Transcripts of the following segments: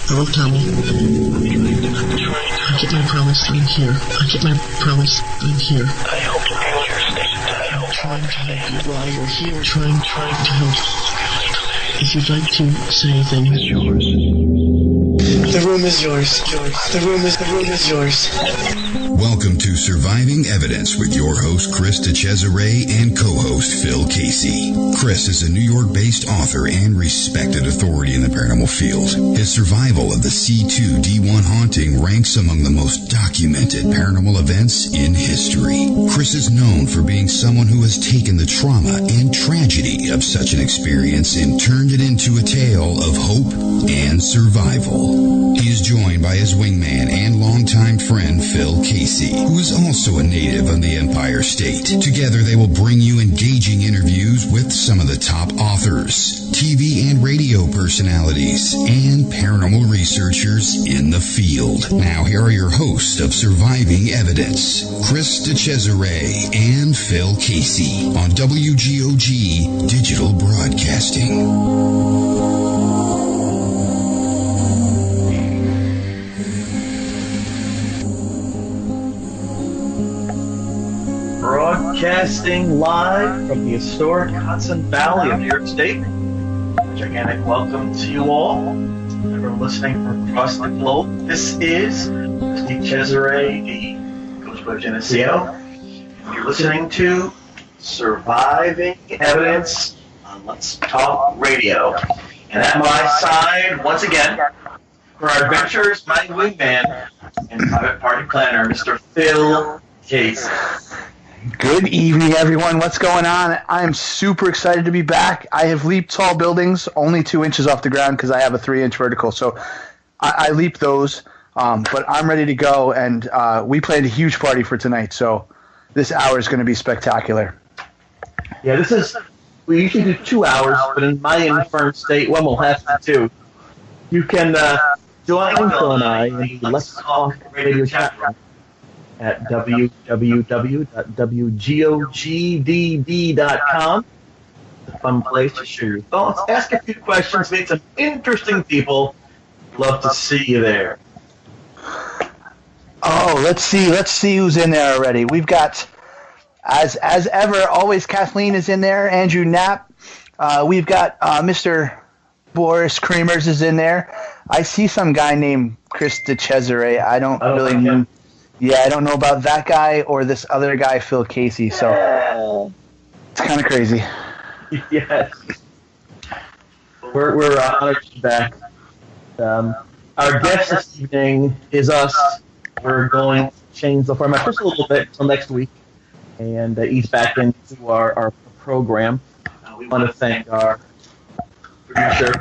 Hello, Tommy. I get my promise, I'm here. I get my promise, I'm here. I hope you understand. I hope Trying to help you while you're here. Trying to help. If you'd like to say anything, it's yours. The room is yours. The room is yours. Welcome to Surviving Evidence with your host Chris DeCesare and co-host Phil Casey. Chris is a New York-based author and respected authority in the paranormal field. His survival of the C2D1 haunting ranks among the most documented paranormal events in history. Chris is known for being someone who has taken the trauma and tragedy of such an experience and turned it into a tale of hope and survival. He is joined by his wingman and longtime friend Phil Casey, who is also a native of the Empire State. Together they will bring you engaging interviews with some of the top authors, TV and radio personalities, and paranormal researchers in the field. Now here are your hosts of Surviving Evidence, Chris DeCesare and Phil Casey on WGOG Digital Broadcasting. Broadcasting live from the historic Hudson Valley of New York State. Gigantic welcome to you all. Everyone listening from across the globe. This is Steve Cesare, the Ghost Boy of Geneseo. And you're listening to Surviving Evidence on Let's Talk Radio. And at my side, once again, for our adventures, my wingman and private party planner, Mr. Phil Casey. Good evening, everyone. What's going on? I am super excited to be back. I have leaped tall buildings, only 2 inches off the ground because I have a 3-inch vertical. So I leaped those, but I'm ready to go. And we planned a huge party for tonight. So this hour is going to be spectacular. Yeah, we usually do 2 hours, but in my infirm state, one will have to do. You can join Phil and I in the Let's Talk Radio chat room at www.wgogdb.com. It's a fun place to share your thoughts, ask a few questions, meet some interesting people. Love to see you there. Oh, let's see who's in there already. We've got, as ever, always Kathleen is in there. Andrew Knapp. We've got Mr. Boris Kremers is in there. I see some guy named Chris DeCesare. I don't really know. Yeah, I don't know about that guy or this other guy, Phil Casey, so it's kind of crazy. Yes. We're honored to be back. Our guest this evening is us. We're going to change the format just a little bit until next week and ease back into our program. We want to thank our producer,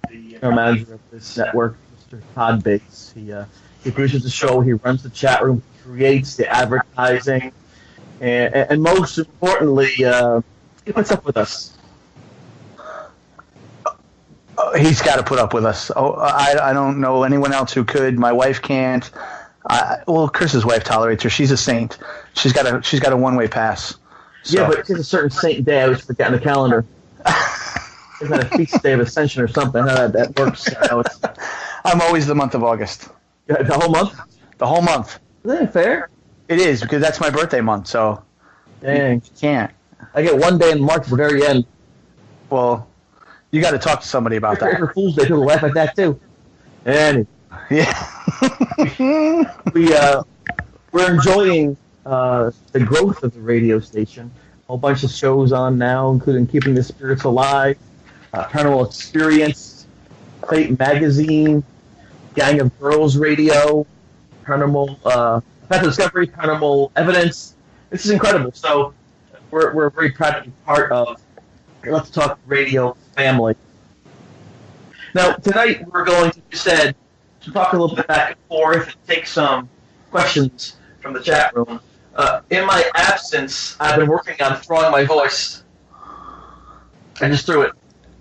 the manager of this network, Mr. Todd Bates. He produces the show, he runs the chat room, creates the advertising, and most importantly, he puts up with us. He's got to put up with us. I don't know anyone else who could. My wife can't. Well, Chris's wife tolerates her. She's a saint. She's got a one-way pass. So. Yeah, but it's a certain saint day. I always forget on the calendar. It's not a feast day of Ascension or something. How that works. I'm always the month of August. The whole month? The whole month. Isn't that fair? It is, because that's my birthday month, so dang. You can't. I get one day in March at the very end. Well, you got to talk to somebody about that. April Fool's Day, people laugh like that, too. And yeah. We're enjoying the growth of the radio station. A whole bunch of shows on now, including Keeping the Spirits Alive, Paranormal Experience, Fate Magazine, Gang of Girls Radio, Paranormal Path of Discovery, Paranormal Evidence. This is incredible. So we're very proud to be part of Let's Talk Radio family. Now, tonight we're going to, you said, to talk a little bit back and forth and take some questions from the chat room. In my absence, I've been working on throwing my voice. I just threw it.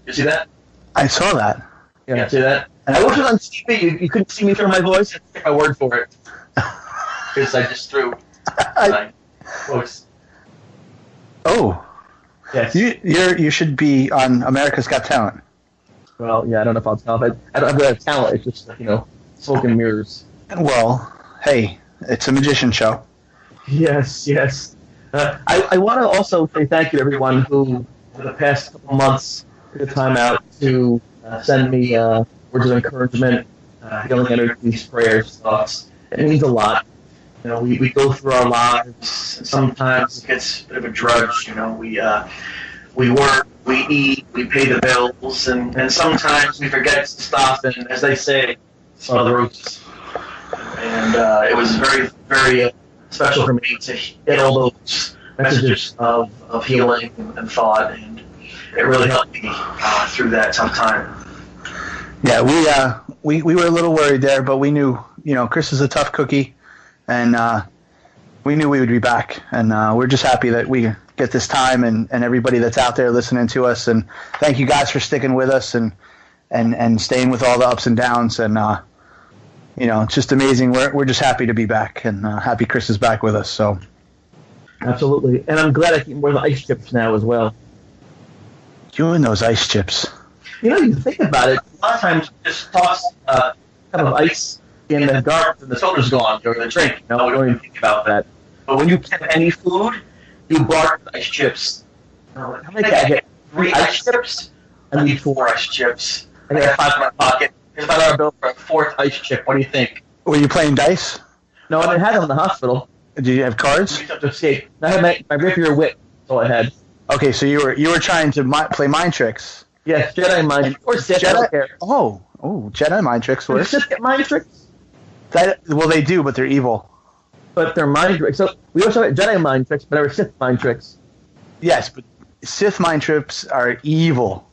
You see that? I saw that. Yeah, see that? I wish it was on TV. You couldn't see me throw my voice. I take my word for it. Because I just threw my voice. Oh. Yes. You should be on America's Got Talent. Well, yeah, I don't know if I'll tell. I don't have talent. It's just, smoke and mirrors. Well, hey, it's a magician show. Yes, yes. I want to also say thank you to everyone who, for the past couple months, took the time out to send me words of encouragement, healing energies, prayers, thoughts. It means a lot. We go through our lives, and sometimes it gets a bit of a drudge. We work, we eat, we pay the bills, and sometimes we forget to stop and, as they say, smell the roses. And it was very, very special for me to get all those messages of healing and thought, and it really helped me through that tough time. Yeah, we were a little worried there, but we knew, Chris is a tough cookie, and we knew we would be back, and we're just happy that we get this time, and everybody that's out there listening to us, and thank you guys for sticking with us and staying with all the ups and downs, and it's just amazing. We're just happy to be back, and happy Chris is back with us. So absolutely, and I'm glad I can wear the ice chips now as well. You and those ice chips. You think about it. A lot of times, you just toss kind of ice in the dark, and the soda's gone during the drink. We don't even think about that. But when you get any food, you bark the ice chips. How many I get? 3 ice chips? I need 4 ice chips. I got 5 in my pocket. Here's $5 bill for a 4th ice chip. What do you think? Were you playing dice? No, I didn't have them in the hospital. Did you have cards? I had my rapier wit. That's all I had. Okay, so you were trying to play mind tricks. Yes, Jedi mind or Sith. I don't care. Oh, Jedi mind tricks work. Sith get mind tricks? Well, they do, but they're evil. But they're mind tricks. So we also had Jedi mind tricks, but they were Sith mind tricks. Yes, but Sith mind tricks are evil.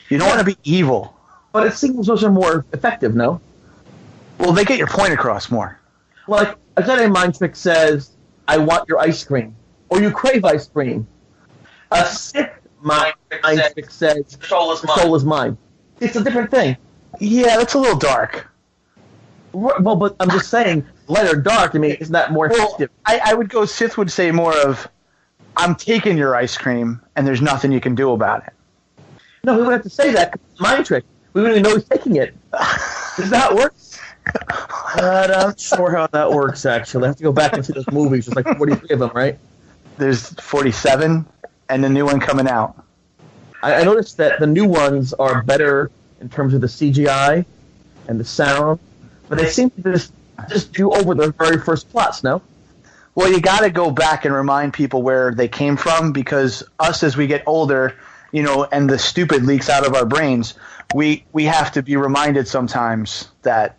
You don't want to be evil. But it seems those are more effective, no? Well, they get your point across more. Like, a Jedi mind trick says, I want your ice cream. Or you crave ice cream. A Sith mind trick says, the soul is mine. It's a different thing. Yeah, that's a little dark. Well, but I'm just saying, light or dark, isn't that more effective? I would go, Sith would say more of, I'm taking your ice cream, and there's nothing you can do about it. No, we wouldn't have to say that, 'cause it's a mind trick. We wouldn't even know he's taking it. Is that how it works? I'm not sure how that works, actually. I have to go back and see those movies. There's like 43 of them, right? There's 47, and the new one coming out. I noticed that the new ones are better in terms of the CGI and the sound, but they seem to just do over the very first plots, no? Well, you got to go back and remind people where they came from, because us, as we get older, and the stupid leaks out of our brains, we have to be reminded sometimes that,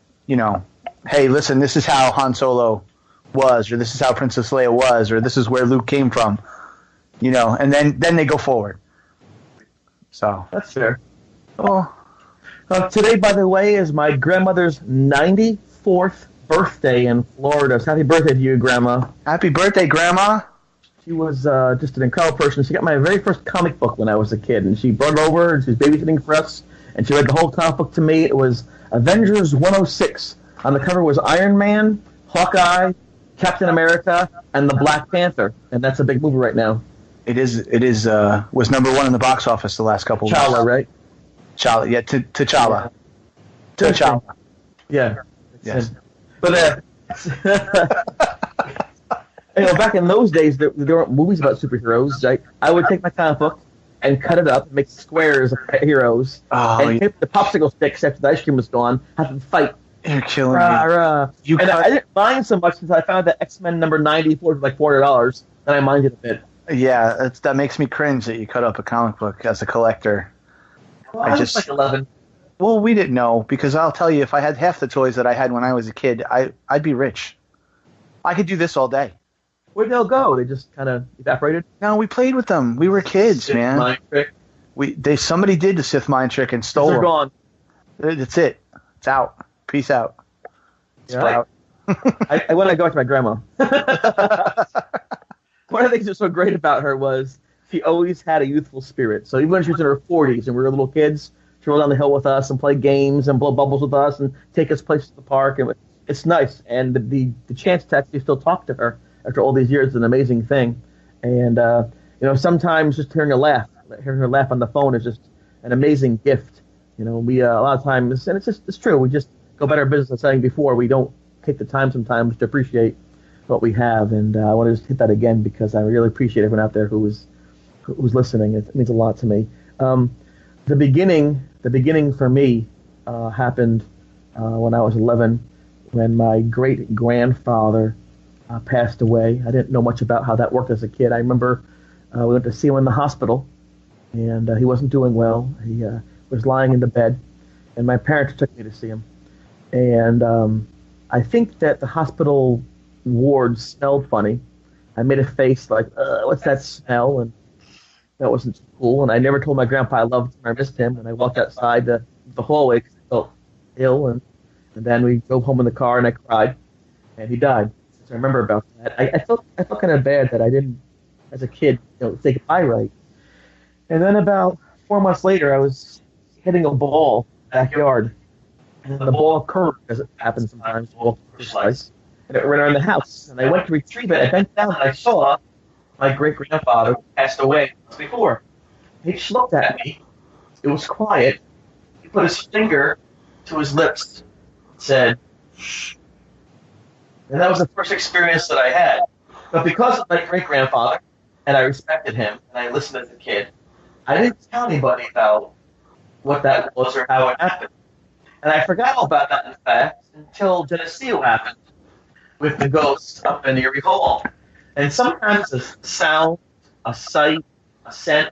hey, listen, this is how Han Solo was, or this is how Princess Leia was, or this is where Luke came from, and then they go forward. So that's fair. Oh, today, by the way, is my grandmother's 94th birthday in Florida. So happy birthday to you, Grandma. Happy birthday, Grandma. She was just an incredible person. She got my very first comic book when I was a kid, and she brought it over, and she was babysitting for us, and she read the whole comic book to me. It was Avengers 106. On the cover was Iron Man, Hawkeye, Captain America, and the Black Panther, and that's a big movie right now. It was #1 in the box office the last couple of weeks. T'Challa, right? T'Challa, yeah, T'Challa. T'Challa. Yeah. Yes. But back in those days, there weren't movies about superheroes. I would take my comic book and cut it up, make squares of heroes, and hit the popsicle sticks after the ice cream was gone, have them fight. You're killing me. I didn't mind so much since I found that X-Men number 94 was like $400, then I minded a bit. Yeah, that makes me cringe that you cut up a comic book as a collector. Well, I was like 11. Well, we didn't know, because I'll tell you, if I had half the toys that I had when I was a kid, I'd be rich. I could do this all day. Where'd they all go? They just kind of evaporated? No, we played with them. We were kids, Sith man. Mind trick. Somebody did the Sith mind trick and stole them. They're gone. That's it. It's out. Peace out. Yeah. I want to go back to my grandma. One of the things that was so great about her was she always had a youthful spirit. So even when she was in her 40s and we were little kids, she rolled down the hill with us and play games and blow bubbles with us and take us places to the park. And it's nice. And the chance to actually still talk to her after all these years is an amazing thing. And, sometimes just hearing her laugh on the phone is just an amazing gift. We a lot of times, and it's true. We just go about our business. As saying before, we don't take the time sometimes to appreciate what we have. And I want to just hit that again because I really appreciate everyone out there who's listening. It means a lot to me. The beginning for me happened when I was 11, when my great grandfather passed away. I didn't know much about how that worked as a kid. I remember we went to see him in the hospital, and he wasn't doing well. He was lying in the bed, and my parents took me to see him. And I think that the hospital ward smelled funny. I made a face like, what's that smell? And that wasn't cool. And I never told my grandpa I loved him or missed him. And I walked outside the hallway because I felt ill. And then we drove home in the car, and I cried. And he died. So I remember about that. I felt kind of bad that I didn't, as a kid, say goodbye right. And then about 4 months later, I was hitting a ball in the backyard. And the ball curved, as it happens sometimes. The ball slice. And it ran around the house. And I went to retrieve it. I bent down, and I saw my great-grandfather who passed away before. He just looked at me. It was quiet. He put his finger to his lips and said, "Shh." And that was the first experience that I had. But because of my great-grandfather, and I respected him, and I listened as a kid, I didn't tell anybody about what that was or how it happened. And I forgot all about that, in fact, until Geneseo happened with the ghosts up in Erie Hall. And sometimes a sound, a sight, a scent,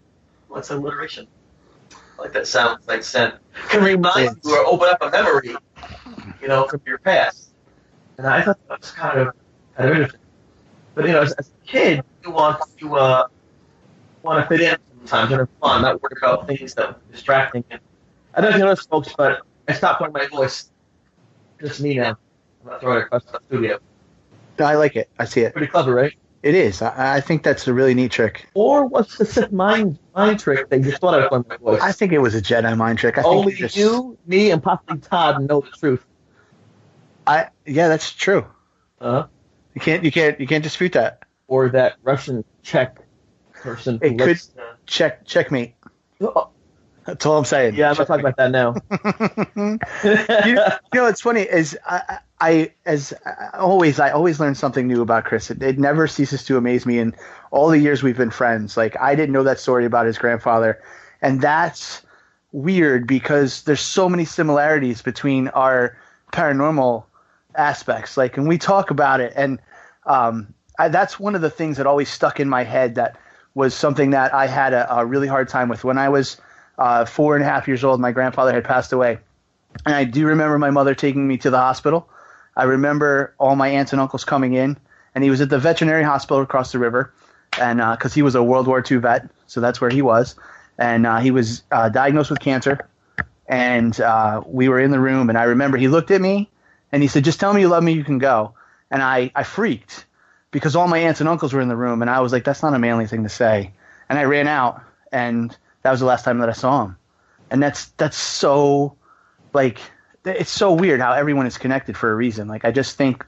what's alliteration? I like that sound, like scent, can remind you or open up a memory, from your past. And I thought that was kind of interesting. But, as a kid, you want to fit in sometimes and have fun, not worry about things that are distracting. And I don't know if you notice, folks, but I stopped putting my voice. Just me now. I'm not throwing it across the studio. I like it. I see it. Pretty clever, right? It is. I think that's a really neat trick. Or what's the mind trick that you thought I was playing my voice? I think it was a Jedi mind trick. Only you, me, and possibly Todd know the truth. Yeah, that's true. Uh-huh. You can't dispute that. Or that Russian Czech person. It could checkmate. Oh. That's all I'm saying. Yeah, I'm not talking about that now. What's funny is I always learn something new about Chris. It never ceases to amaze me in all the years we've been friends. Like, I didn't know that story about his grandfather, and that's weird because there's so many similarities between our paranormal aspects. Like, and we talk about it, and that's one of the things that always stuck in my head. That was something that I had a really hard time with when I was 4.5 years old. My grandfather had passed away, and I do remember my mother taking me to the hospital. I remember all my aunts and uncles coming in, and he was at the veterinary hospital across the river, and because he was a World War II vet, so that's where he was, and he was diagnosed with cancer, and we were in the room, and I remember he looked at me, and he said, "Just tell me you love me, you can go," and I freaked because all my aunts and uncles were in the room, and I was like, that's not a manly thing to say, and I ran out, and that was the last time that I saw him, and that's so, like, it's so weird how everyone is connected for a reason. Like, I just think,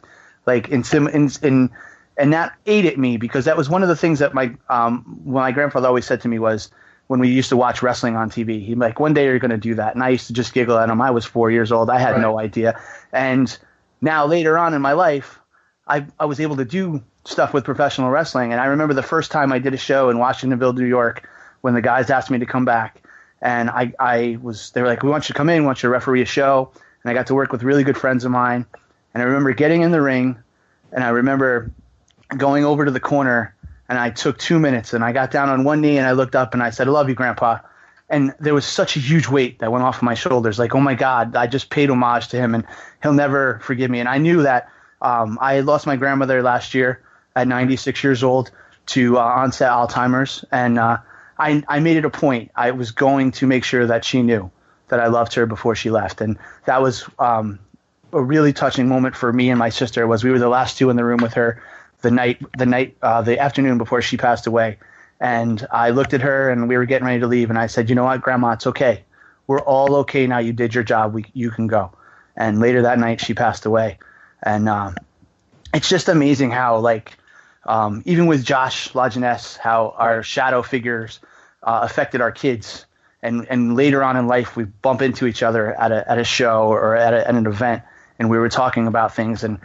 like, and that ate at me because that was one of the things that my grandfather always said to me was when we used to watch wrestling on TV. He'd be like, one day you're going to do that. And I used to just giggle at him. I was 4 years old. I had no idea. And now later on in my life, I was able to do stuff with professional wrestling. And I remember the first time I did a show in Washingtonville, New York, when the guys asked me to come back. And they were like, we want you to come in, we want you to referee a show. And I got to work with really good friends of mine. And I remember getting in the ring, and I remember going over to the corner, and I took 2 minutes, and I got down on one knee, and I looked up, and I said, I love you, Grandpa. And there was such a huge weight that went off of my shoulders. Like, oh, my God, I just paid homage to him, and he'll never forgive me. And I knew that I had lost my grandmother last year at 96 years old to onset Alzheimer's, and I made it a point. I was going to make sure that she knew that I loved her before she left. And that was a really touching moment for me and my sister. Was we were the last two in the room with her the afternoon before she passed away. And I looked at her, and we were getting ready to leave. And I said, you know what, Grandma, it's okay. We're all okay now. You did your job. You can go. And later that night, she passed away. And it's just amazing how, like, even with Josh LaJeunesse, how our shadow figures affected our kids and later on in life we bump into each other at a show or at an event, and we were talking about things, and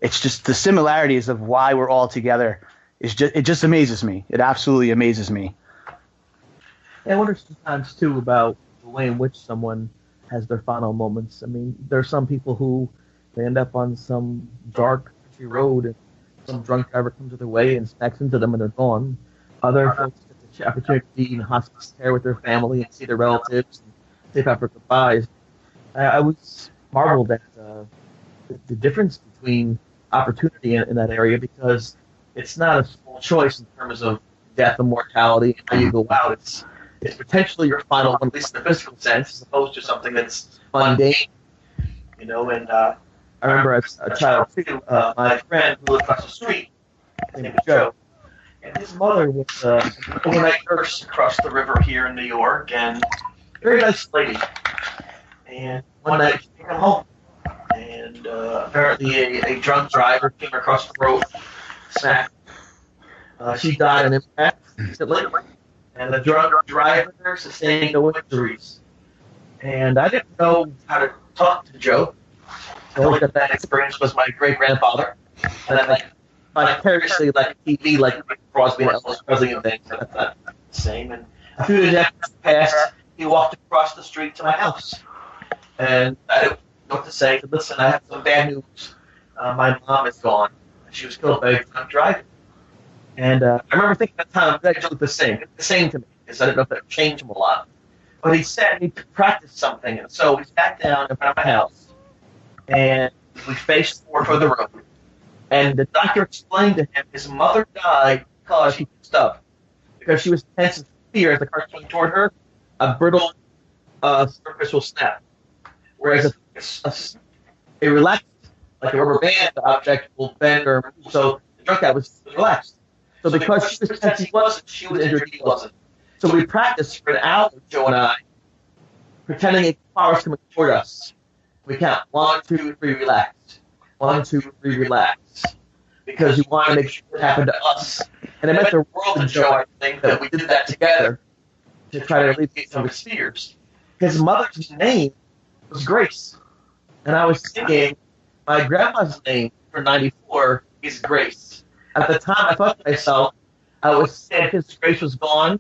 it's just the similarities of why we're all together. It just amazes me. It absolutely amazes me. I wonder sometimes too about the way in which someone has their final moments. I mean, there are some people who they end up on some dark country road and some drunk driver comes to their way and smacks into them and they're gone. Other folks get the opportunity to be in hospice care with their family and see their relatives and say proper goodbyes. I was marveled at the difference between opportunity in that area, because it's not a small choice in terms of death and mortality and how you go out. It's potentially your final one, at least in the physical sense, as opposed to something that's mundane, you know. And I remember as a child too, my friend who lived across the street, his name was Joe, and his mother was an overnight nurse across the river here in New York, and a very nice lady. And one night she came home, and apparently a drunk driver came across the road, smacked. She died in impact instantly. And the drunk driver sustained no injuries. And I didn't know how to talk to Joe. The only that experience was my great-grandfather. And then vicariously, like TV, like Crosby and Elvis Presley and things. That's not the same. And a few days after he passed, he walked across the street to my house. And I didn't know what to say. I said, listen, I have some bad news. My mom is gone. She was killed by a drunk driver. And I remember thinking at the time, that Joe the same to me, because I didn't know if that would change him a lot. But he said he could practice something, and so we sat down in front of my house, and we faced forward for the road. And the doctor explained to him his mother died because he messed up, because she was tense in fear as the car came toward her. A brittle surface will snap, whereas a relaxed, like a rubber band object, will bend or move. So the drunk guy was relaxed. So because she was tense, she was injured, he wasn't. So we practiced for an hour, Joe and I, pretending a car was coming toward us. We count 1, 2, 3, relaxed. 1, 2, 3, relaxed. Because we wanted to make sure it happened to us. And it meant the world to Joe, I think, that we did that together to try to alleviate some of his fears. His mother's name was Grace. And I was thinking, my grandma's name for 94 is Grace. At the time, I thought to myself, I was sad his Grace was gone.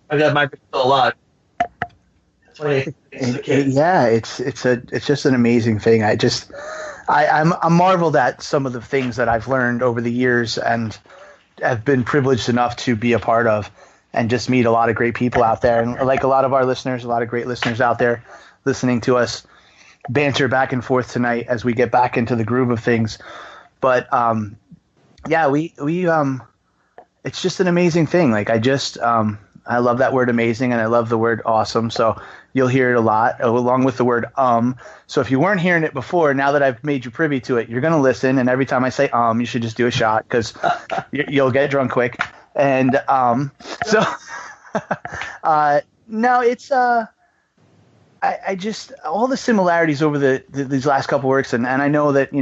I got my Grace still alive. That's why I think it's the kids. Yeah, it's just an amazing thing. I'm marveled at some of the things that I've learned over the years and have been privileged enough to be a part of, and just meet a lot of great people out there. And like a lot of our listeners, a lot of great listeners out there listening to us banter back and forth tonight as we get back into the groove of things. But yeah, we it's just an amazing thing. Like I love that word amazing, and I love the word awesome. So you'll hear it a lot, along with the word So if you weren't hearing it before, now that I've made you privy to it, you're going to listen. And every time I say you should just do a shot, because you'll get drunk quick. And so no, it's I just all the similarities over these last couple works, and I know that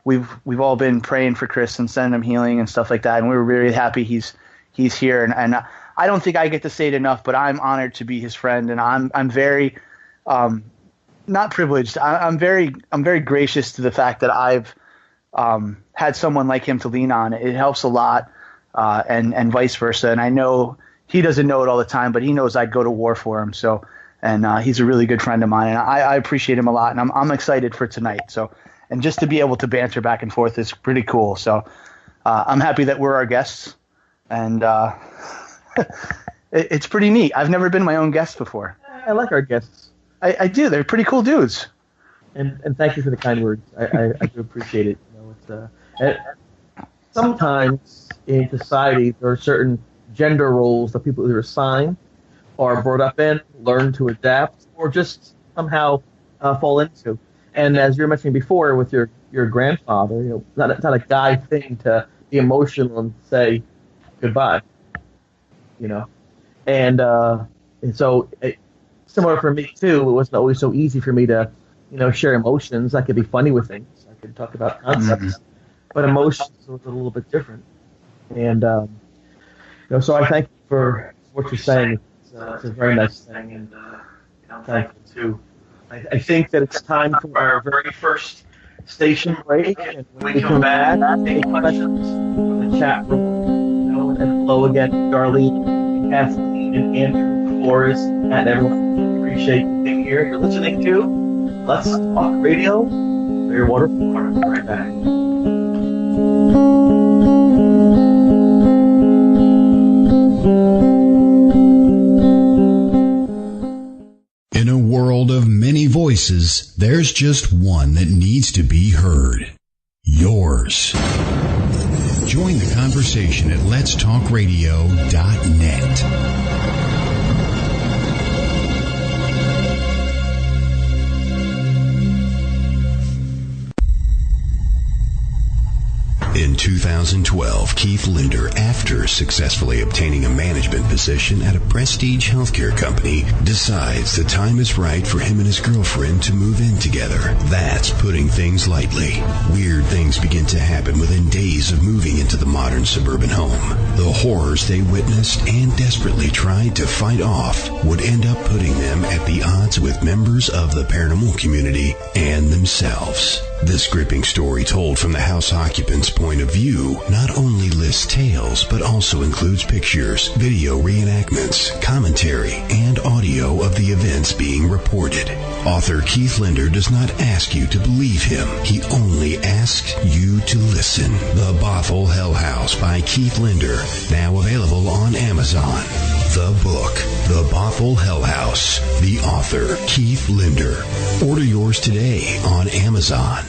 we've all been praying for Chris and sending him healing and stuff like that, and we were really happy he's here, and I don't think I get to say it enough, but I'm honored to be his friend, and I'm very not privileged. I'm very gracious to the fact that I've had someone like him to lean on. It helps a lot, and vice versa. And I know he doesn't know it all the time, but he knows I'd go to war for him. So, and he's a really good friend of mine, and I appreciate him a lot, and I'm excited for tonight. So, and just to be able to banter back and forth is pretty cool. So, I'm happy that we're our guests, and it's pretty neat. I've never been my own guest before. I like our guests. I do. They're pretty cool dudes. And thank you for the kind words. I do appreciate it. Sometimes in society there are certain gender roles that people either assign or brought up in, learn to adapt, or just somehow fall into. And as you were mentioning before with your grandfather, it's not a guy thing to be emotional and say goodbye. And so similar for me too. It wasn't always so easy for me to share emotions. I could be funny with things. I could talk about concepts, but emotions was a little bit different. And so I thank you for what you're saying. It's it's a very nice thing, and I'm thankful too. I think that it's time for our very first station break, and when we come back, take questions from the chat room. And hello again, Darlene, Kathleen, and Andrew, Flores, and everyone. Appreciate you being here. You're listening to Let's Talk Radio. Very wonderful. We'll be right back. In a world of many voices, there's just one that needs to be heard. Yours. Join the conversation at letstalkradio.net. In 2012, Keith Linder, after successfully obtaining a management position at a prestige healthcare company, decides the time is right for him and his girlfriend to move in together. That's putting things lightly. Weird things begin to happen within days of moving into the modern suburban home. The horrors they witnessed and desperately tried to fight off would end up putting them at the odds with members of the paranormal community and themselves. This gripping story, told from the house occupant's point of view, not only lists tales, but also includes pictures, video reenactments, commentary, and audio of the events being reported. Author Keith Linder does not ask you to believe him. He only asks you to listen. The Bothell Hell House by Keith Linder, now available on Amazon. The book, The Bothell Hell House. The author, Keith Linder. Order yours today on Amazon.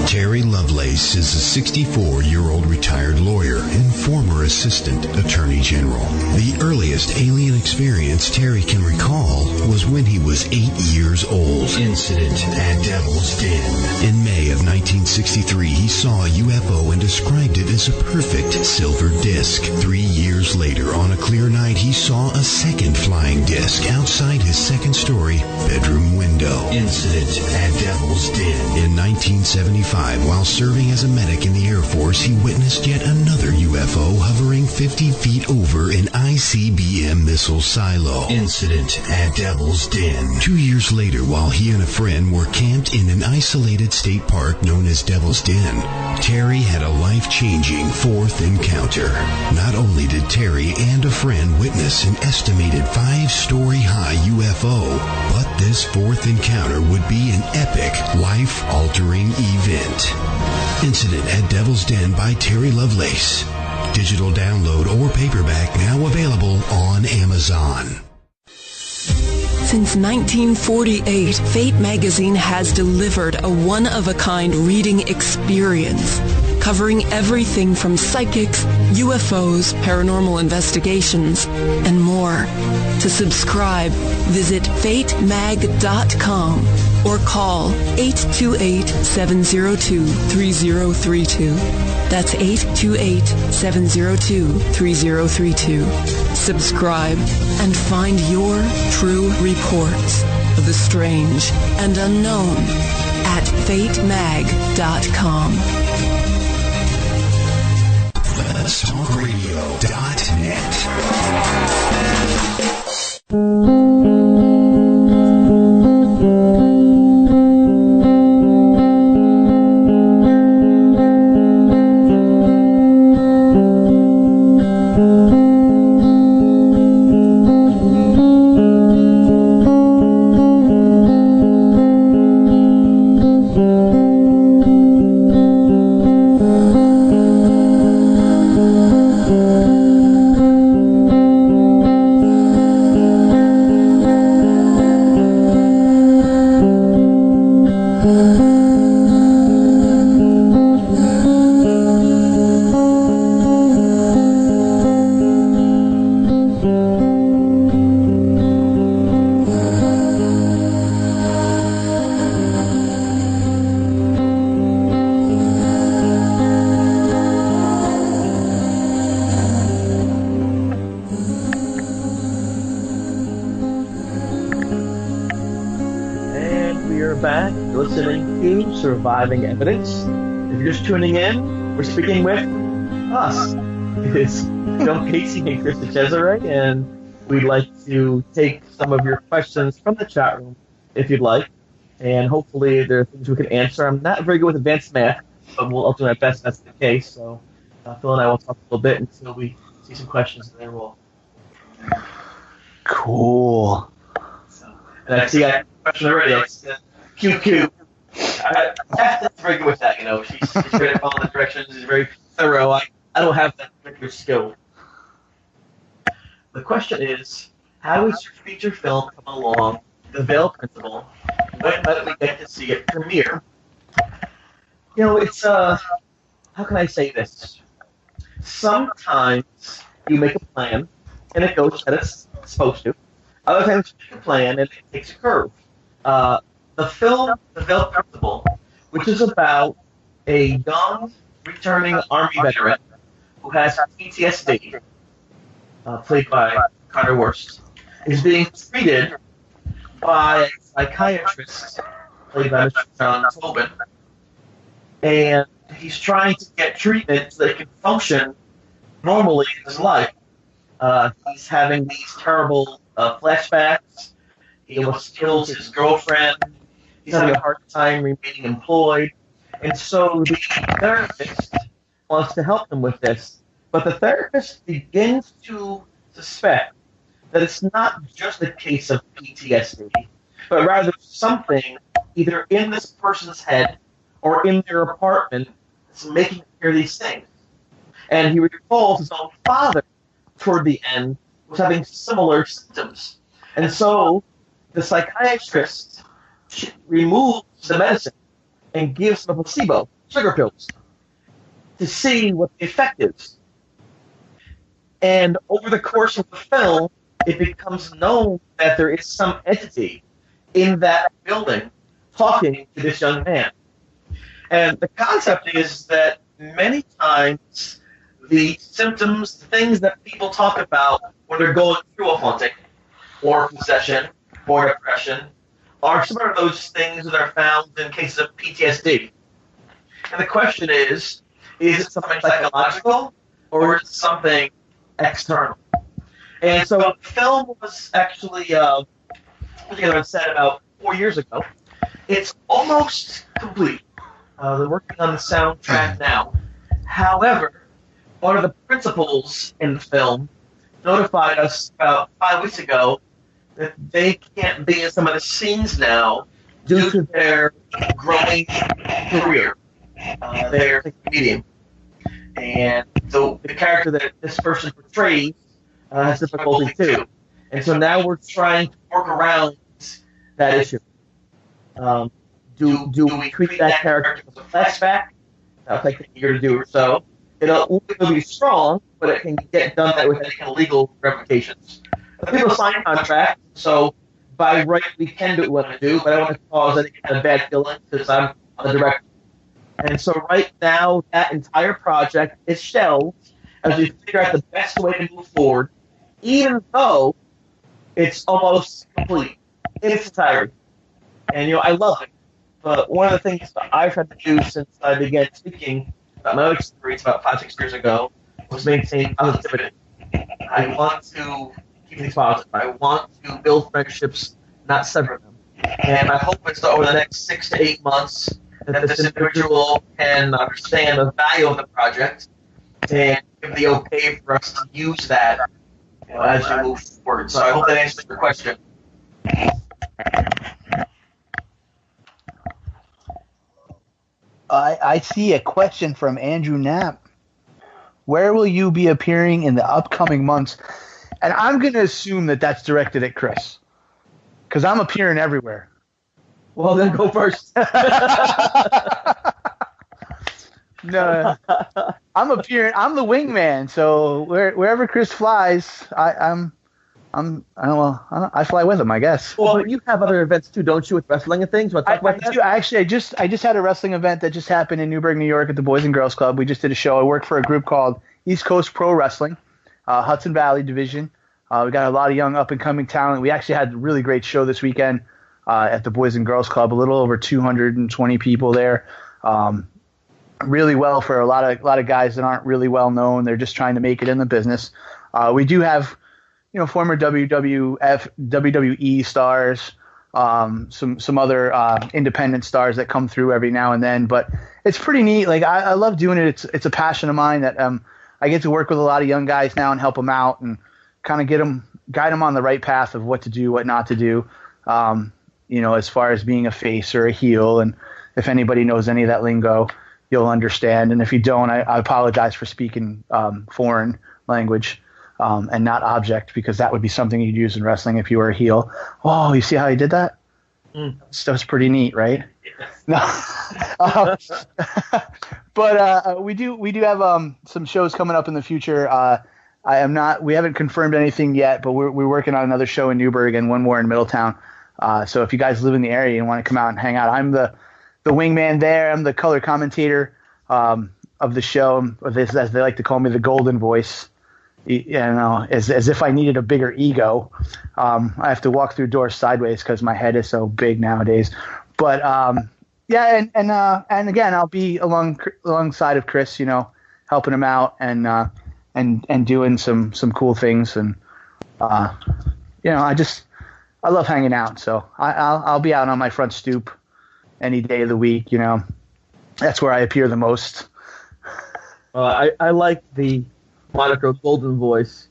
Terry Lovelace is a 64-year-old retired lawyer and former assistant attorney general. The earliest alien experience Terry can recall was when he was 8 years old. Incident at Devil's Den. In May of 1963, he saw a UFO and described it as a perfect silver disc. 3 years later, on a clear night, he saw a second flying disc outside his second-story bedroom window. Incident at Devil's Den. In 1975, while serving as a medic in the Air Force, he witnessed yet another UFO hovering 50 feet over an ICBM missile silo. Incident at Devil's Den. 2 years later, while he and a friend were camped in an isolated state park known as Devil's Den, Terry had a life-changing fourth encounter. Not only did Terry and a friend witness an estimated 5-story high UFO, but this fourth encounter would be an epic, life-altering event. Incident at Devil's Den by Terry Lovelace. Digital download or paperback now available on Amazon. Since 1948, Fate magazine has delivered a one-of-a-kind reading experience, covering everything from psychics, UFOs, paranormal investigations, and more. To subscribe, visit fatemag.com or call 828-702-3032. That's 828-702-3032. Subscribe and find your true reports of the strange and unknown at fatemag.com. Let's Talk Radio.net. Surviving Evidence. If you're just tuning in, we're speaking with us. It's Phil Casey and Chris Cesare, and we'd like to take some of your questions from the chat room, if you'd like, and hopefully there are things we can answer. I'm not very good with advanced math, but I'll do my best if that's the case. So Phil and I will talk a little bit until we see some questions, and then we'll. Cool. And I see I have a question already. It's QQ. Catherine's very good with that, you know. She's great at following the directions. She's very thorough. I don't have that particular skill. The question is, how is your feature film come along, The Veil Principle? When might we get to see it premiere? You know, it's, how can I say this? Sometimes you make a plan, and it goes as it's supposed to. Other times you make a plan, and it takes a curve. The film, The Veil Principle, which is about a young, returning Army veteran who has PTSD, played by Connor Wurst, is being treated by a psychiatrist, played by Mr. John Tobin, and he's trying to get treatment so that he can function normally in his life. He's having these terrible flashbacks. He almost kills his girlfriend. He's having a hard time remaining employed. And so the therapist wants to help him with this. But the therapist begins to suspect that it's not just a case of PTSD, but rather something either in this person's head or in their apartment that's making him hear these things. And he recalls his own father toward the end was having similar symptoms. And so the psychiatrist removes the medicine and gives him a placebo, sugar pills, to see what the effect is. And over the course of the film, it becomes known that there is some entity in that building talking to this young man. And the concept is that many times the symptoms, the things that people talk about when they're going through a haunting or possession or depression are some of those things that are found in cases of PTSD. And the question is it something psychological or is it something external? And so the film was actually set about 4 years ago. It's almost complete. They're working on the soundtrack now. However, one of the principals in the film notified us about 5 weeks ago that they can't be in some of the scenes now due to their growing career. They're a comedian. And so the character that this person portrays has difficulty too. And so now we're trying to work around that issue. Do we treat that character as a flashback? That'll take a year to do or so. It'll be strong, but it can get done that with any legal ramifications. The people sign contracts, so by right we can do what we do, but I don't want to cause any kind of bad feeling because I'm the director. And so right now, that entire project is shelved as we figure out the best way to move forward, even though it's almost complete in its entirety. And, I love it. But one of the things that I've had to do since I began speaking about my own experience about 5-6 years ago was maintain positivity. I want to keep things positive. I want to build friendships, not sever them. And my hope is that over the next 6 to 8 months, that this individual can understand the value of the project and give the okay for us to use that as you move forward. So I hope that answers your question. I see a question from Andrew Knapp. Where will you be appearing in the upcoming months? And I'm going to assume that that's directed at Chris, because I'm appearing everywhere. Well, then go first. No, I'm appearing. I'm the wingman. So wherever Chris flies, I fly with him, I guess. Well, but you have other events too, don't you, with wrestling and things? Want to talk about that? Actually, I just had a wrestling event that just happened in Newburgh, New York, at the Boys and Girls Club. We just did a show. I work for a group called East Coast Pro Wrestling, Hudson Valley Division. We got a lot of young up and coming talent. We actually had a really great show this weekend at the Boys and Girls Club. A little over 220 people there. Really well for a lot of guys that aren't really well known. They're just trying to make it in the business. We do have former WWF, WWE stars, some other independent stars that come through every now and then. But it's pretty neat. Like I love doing it. It's a passion of mine that I get to work with a lot of young guys now and help them out and kind of guide them on the right path of what to do, what not to do. As far as being a face or a heel, and if anybody knows any of that lingo, you'll understand. And if you don't, I apologize for speaking foreign language and not object, because that would be something you'd use in wrestling if you were a heel. Oh, you see how he did that? Stuff's pretty neat, right? No. But we do have some shows coming up in the future. We haven't confirmed anything yet, but we're working on another show in Newburgh and one more in Middletown. So if you guys live in the area and want to come out and hang out, I'm the wingman there. I'm the color commentator of the show. As they like to call me, the golden voice. As if I needed a bigger ego. I have to walk through doors sideways because my head is so big nowadays. But and again, I'll be alongside of Chris, helping him out and doing some cool things. And I love hanging out, so I'll be out on my front stoop any day of the week. That's where I appear the most. I like the moniker "Golden Voice"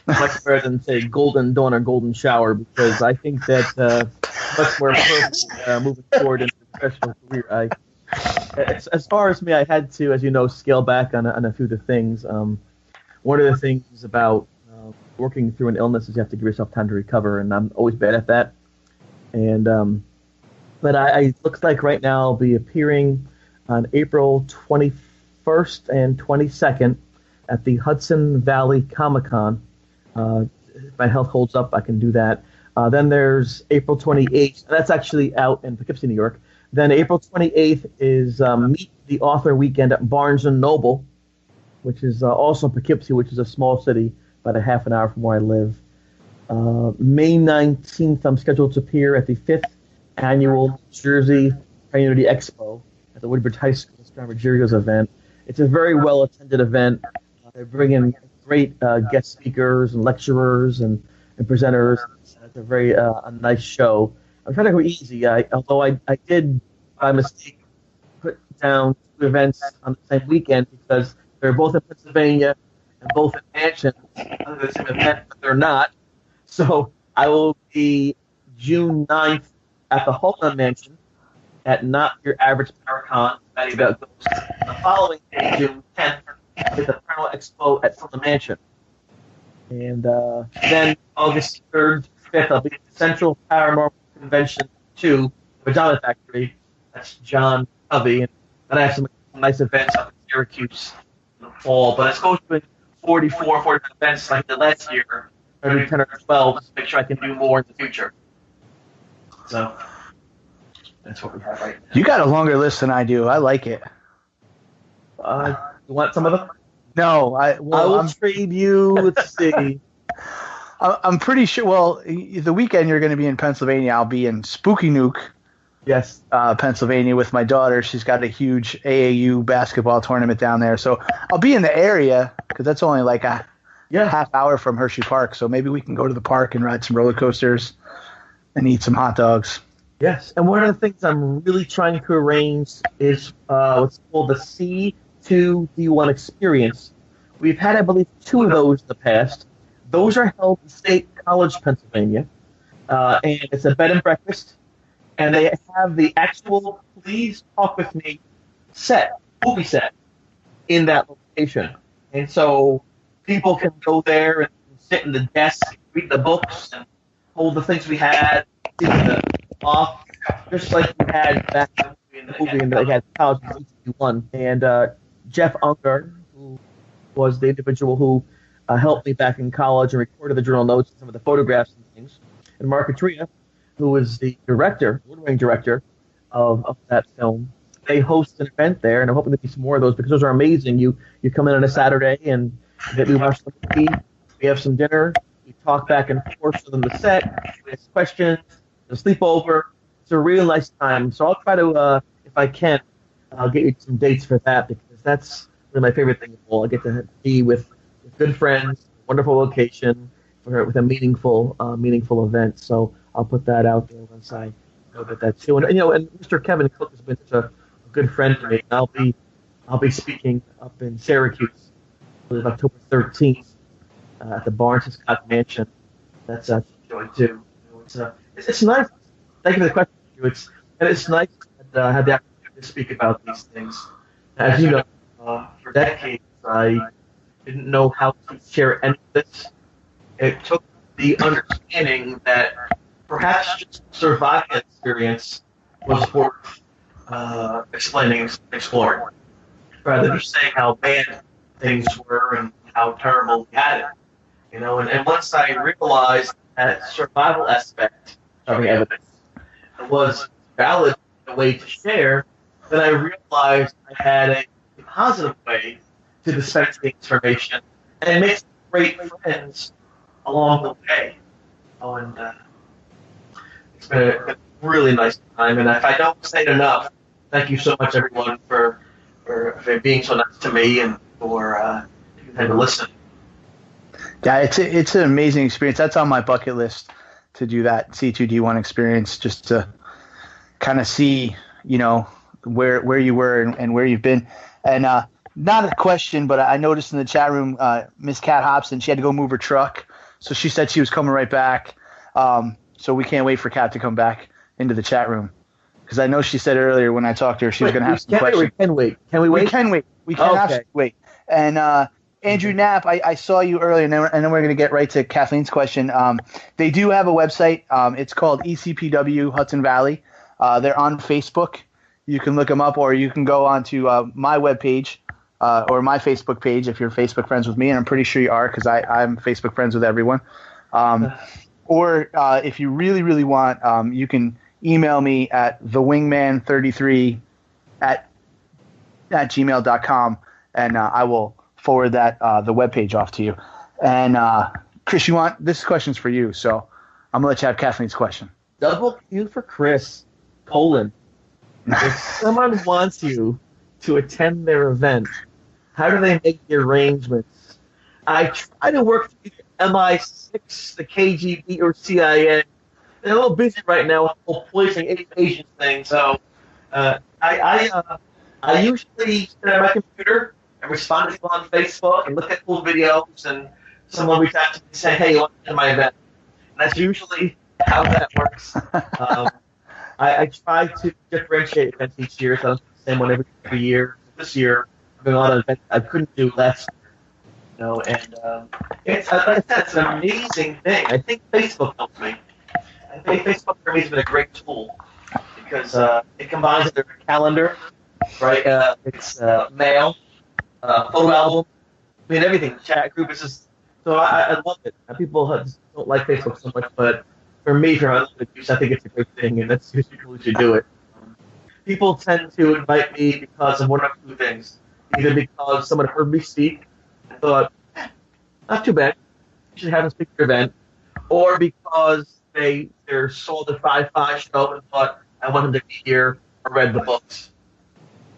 much better than say "Golden Dawn" or "Golden Shower," because I think that much more appropriate moving forward in the professional career. As far as me, I had to, as you know, scale back on a few of the things. One of the things about working through an illness is you have to give yourself time to recover, and I'm always bad at that. And but I looks like right now I'll be appearing on April 21st and 22nd at the Hudson Valley Comic-Con. If my health holds up, I can do that. Then there's April 28th. That's actually out in Poughkeepsie, New York. Then April 28th is Meet the Author Weekend at Barnes & Noble, which is also Poughkeepsie, which is a small city about a half an hour from where I live. May 19th, I'm scheduled to appear at the 5th Annual New Jersey Community Expo at the Woodbridge High School Star Jerry's event. It's a very well-attended event. They bring in great guest speakers and lecturers and presenters. It's a very a nice show. I'm trying to go easy, although I did, by mistake, put down two events on the same weekend because they're both in Pennsylvania and both in mansions under the same event, but they're not. So I will be June 9th at the Holtman Mansion at Not Your Average Paracon, Matty About Ghosts. The following day, June 10th, at the Paranormal Expo at the Mansion. And then August 3rd, 5th, I'll be at the Central Paranormal Convention 2, Pajama Factory. That's John Covey. And then I have some nice events up in Syracuse in the fall. But it's going to be 45 events like the last year, maybe 10 or 12, to make sure I can do more in the future. So that's what we have right now. You got a longer list than I do. I like it. You want some of them? No, I will trade you. Let's see. I'm pretty sure. Well, the weekend you're going to be in Pennsylvania. I'll be in Spooky Nuke, yes, Pennsylvania, with my daughter. She's got a huge AAU basketball tournament down there, so I'll be in the area because that's only like a half hour from Hershey Park. So maybe we can go to the park and ride some roller coasters and eat some hot dogs. Yes, and one of the things I'm really trying to arrange is what's called the C2D1 experience. We've had, I believe, 2 of those in the past. Those are held in State College, Pennsylvania, and it's a bed and breakfast, and they have the actual Please Talk With Me movie set, in that location. And so people can go there and sit in the desk, read the books, and hold the things we had, off, just like we had back in the movie, and they had College C2D1. And Jeff Unger, who was the individual who helped me back in college and recorded the journal notes and some of the photographs and things. And Mark Atria, who was the award-winning director of that film. They host an event there, and I'm hoping to be some more of those because those are amazing. You come in on a Saturday, and we watch the movie, we have some dinner, we talk back and forth on the set, we ask questions, a sleepover. It's a real nice time. So I'll try to, if I can, I'll get you some dates for that because that's really my favorite thing of all. I get to be with good friends, wonderful location, with a meaningful event. So I'll put that out there once I know that too. And and Mr. Kevin Cook has been such a good friend to me. I'll be speaking up in Syracuse on October 13th at the Barnes and Scott Mansion. That's joy too. It's nice. Thank you for the question. It's nice that I had the opportunity to speak about these things. As you know, for decades I didn't know how to share any of this. It took the understanding that perhaps just surviving that experience was worth explaining and exploring, rather than just saying how bad things were and how terrible we had it. And once I realized that survival aspect of the evidence was valid a way to share, then I realized I had a positive way to dispense the information and make some great friends along the way. And it's been a really nice time. And if I don't say it enough, thank you so much, everyone, for being so nice to me and for listening. Yeah, it's an amazing experience. That's on my bucket list to do that C2D1 experience, just to kind of see, where you were and where you've been. And not a question, but I noticed in the chat room, Miss Kat Hobson, she had to go move her truck. So she said she was coming right back. So we can't wait for Kat to come back into the chat room. Because I know she said earlier when I talked to her, she was going to have some questions. We can wait. Can we wait? We can wait. We can absolutely wait. And Andrew Knapp, I saw you earlier, and then we're going to get right to Kathleen's question. They do have a website. It's called ECPW Hudson Valley. They're on Facebook. You can look them up, or you can go onto my webpage or my Facebook page if you're Facebook friends with me, and I'm pretty sure you are because I'm Facebook friends with everyone. Or if you really, really want, you can email me at thewingman33 at gmail.com, and I will forward that the webpage off to you. And Chris, this question's for you, so I'm gonna let you have Kathleen's question. Double Q for Chris. : If someone wants you to attend their event, how do they make the arrangements? I try to work with MI6, the KGB, or CIA. They're a little busy right now with the whole policing Asian thing, so I usually sit at my computer and respond to people on Facebook and look at cool videos, and someone reaches out to me and say, hey, you want to come to my event? And that's usually how that works. I try to differentiate events each year, so I don't do the same one every year. This year, I'm doing a lot of events I couldn't do last year. And it's, like I said, it's an amazing thing. I think Facebook helped me. I think Facebook for me has been a great tool because it combines their calendar, right? It's mail, photo album, everything. Chat group is just so I love it. People don't like Facebook so much, but for me, for unlimited use, I think it's a great thing, and that's usually people should do it. People tend to invite me because of one of two things: either because someone heard me speak and thought, not too bad, you should have them speak at your event, or because they saw the 5-5 show and thought, I want them to be here or read the books.